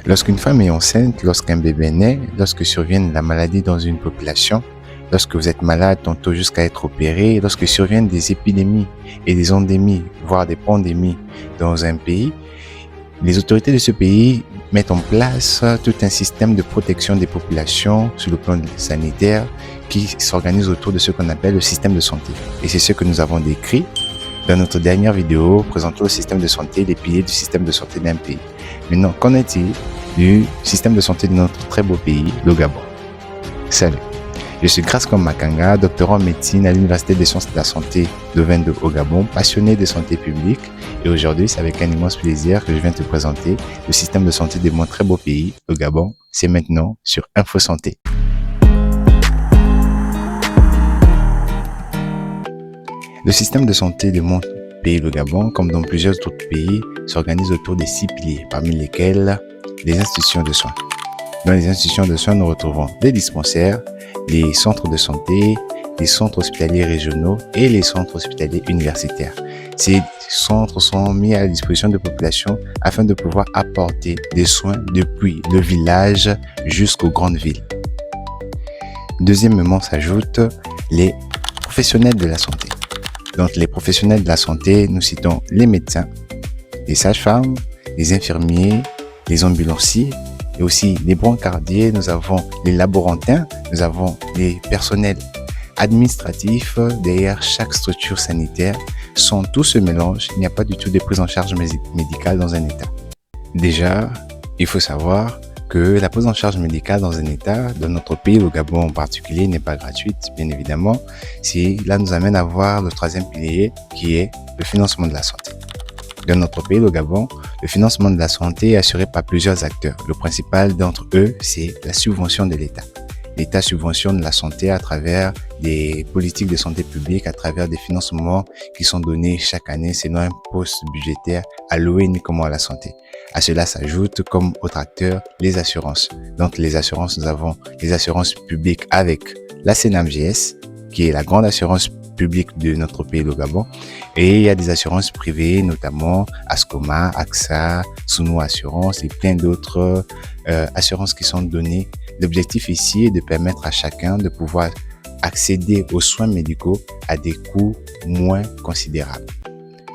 Lorsqu'une femme est enceinte, lorsqu'un bébé naît, lorsque survienne la maladie dans une population, lorsque vous êtes malade tantôt jusqu'à être opéré, lorsque surviennent des épidémies et des endémies, voire des pandémies dans un pays, les autorités de ce pays mettent en place tout un système de protection des populations sur le plan sanitaire qui s'organise autour de ce qu'on appelle le système de santé. Et c'est ce que nous avons décrit dans notre dernière vidéo présentant le système de santé, les piliers du système de santé d'un pays. Maintenant, qu'en est-il du système de santé de notre très beau pays, le Gabon? Salut, je suis Grascom Makanga, doctorant en médecine à l'Université des sciences de la santé de Wendo au Gabon, passionné de santé publique. Et aujourd'hui, c'est avec un immense plaisir que je viens te présenter le système de santé de mon très beau pays, le Gabon. C'est maintenant sur Info Santé. Le système de santé de mon pays, le Gabon, comme dans plusieurs autres pays, s'organise autour des 6 piliers, parmi lesquels les institutions de soins. Dans les institutions de soins, nous retrouvons les dispensaires, les centres de santé, les centres hospitaliers régionaux et les centres hospitaliers universitaires. Ces centres sont mis à la disposition de la population afin de pouvoir apporter des soins depuis le village jusqu'aux grandes villes. Deuxièmement, s'ajoutent les professionnels de la santé. Donc, les professionnels de la santé, nous citons les médecins, les sages-femmes, les infirmiers, les ambulanciers et aussi les brancardiers. Nous avons les laborantins, nous avons les personnels administratifs derrière chaque structure sanitaire. Sans tout ce mélange, il n'y a pas du tout de prise en charge médicale dans un État. Déjà, il faut savoir que la prise en charge médicale dans un État, dans notre pays, le Gabon en particulier, n'est pas gratuite, bien évidemment. Cela nous amène à voir le troisième pilier qui est le financement de la santé. Dans notre pays, le Gabon, le financement de la santé est assuré par plusieurs acteurs. Le principal d'entre eux, c'est la subvention de l'État. L'État subventionne la santé à travers des politiques de santé publique, à travers des financements qui sont donnés chaque année selon un poste budgétaire alloué uniquement à la santé. À cela s'ajoute comme autre acteur les assurances. Donc les assurances, nous avons les assurances publiques avec la CNAMGS, qui est la grande assurance publique de notre pays, le Gabon. Et il y a des assurances privées, notamment Ascoma, AXA, Suno Assurance et plein d'autres assurances qui sont données. L'objectif ici est de permettre à chacun de pouvoir accéder aux soins médicaux à des coûts moins considérables.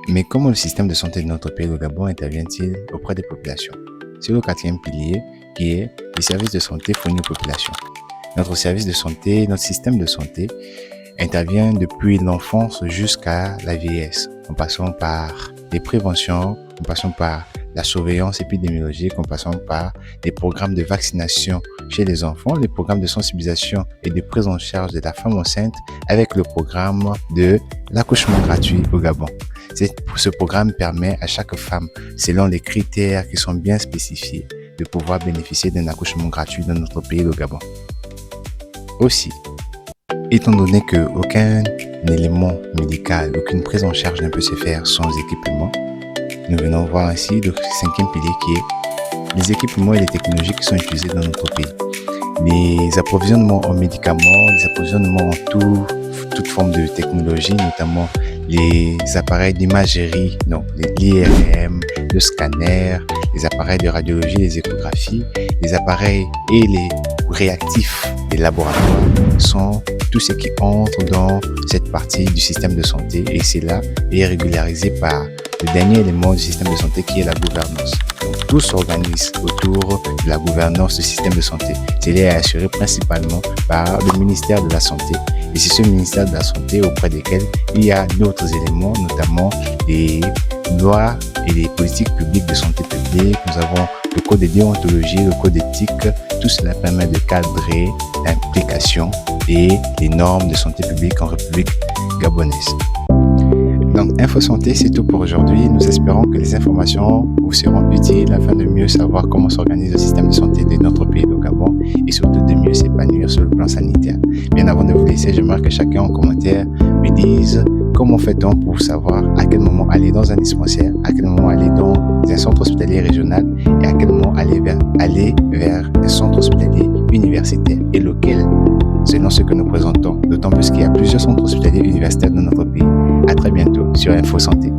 Mais comment le système de santé de notre pays, le Gabon, intervient-il auprès des populations? C'est le quatrième pilier qui est les services de santé fournis aux populations. Notre service de santé, notre système de santé intervient depuis l'enfance jusqu'à la vieillesse, en passant par les préventions, en passant par la surveillance épidémiologique, en passant par les programmes de vaccination chez les enfants, les programmes de sensibilisation et de prise en charge de la femme enceinte avec le programme de l'accouchement gratuit au Gabon. Ce programme permet à chaque femme, selon les critères qui sont bien spécifiés, de pouvoir bénéficier d'un accouchement gratuit dans notre pays, le Gabon. Aussi, étant donné qu'aucun élément médical, aucune prise en charge ne peut se faire sans équipement, nous venons voir ainsi le cinquième pilier qui est les équipements et les technologies qui sont utilisés dans notre pays. Les approvisionnements en médicaments, les approvisionnements en toute forme de technologie, notamment les appareils d'imagerie, donc l'IRM, le scanner, les appareils de radiologie, les échographies, les appareils et les réactifs des laboratoires sont tout ce qui entre dans cette partie du système de santé et cela est régularisé par le dernier élément du système de santé qui est la gouvernance. Donc, tout s'organise autour de la gouvernance du système de santé. Cela est assuré principalement par le ministère de la Santé. Et c'est ce ministère de la Santé auprès desquels il y a d'autres éléments, notamment les lois et les politiques publiques de santé publique. Nous avons le code de déontologie, le code d'éthique. Tout cela permet de cadrer l'implication et les normes de santé publique en République gabonaise. Donc, Info Santé, c'est tout pour aujourd'hui. Nous espérons que les informations vous seront utiles afin de mieux savoir comment s'organise le système de santé de notre pays, le Gabon, et surtout de mieux s'épanouir sur le plan sanitaire. Bien avant de vous laisser, j'aimerais que chacun en commentaire me dise comment fait-on pour savoir à quel moment aller dans un dispensaire, à quel moment aller dans un centre hospitalier régional et à quel moment aller vers un centre hospitalier universitaire et lequel, selon ce que nous présentons, d'autant plus qu'il y a plusieurs centres hospitaliers universitaires dans notre pays. À très bientôt sur Info Santé.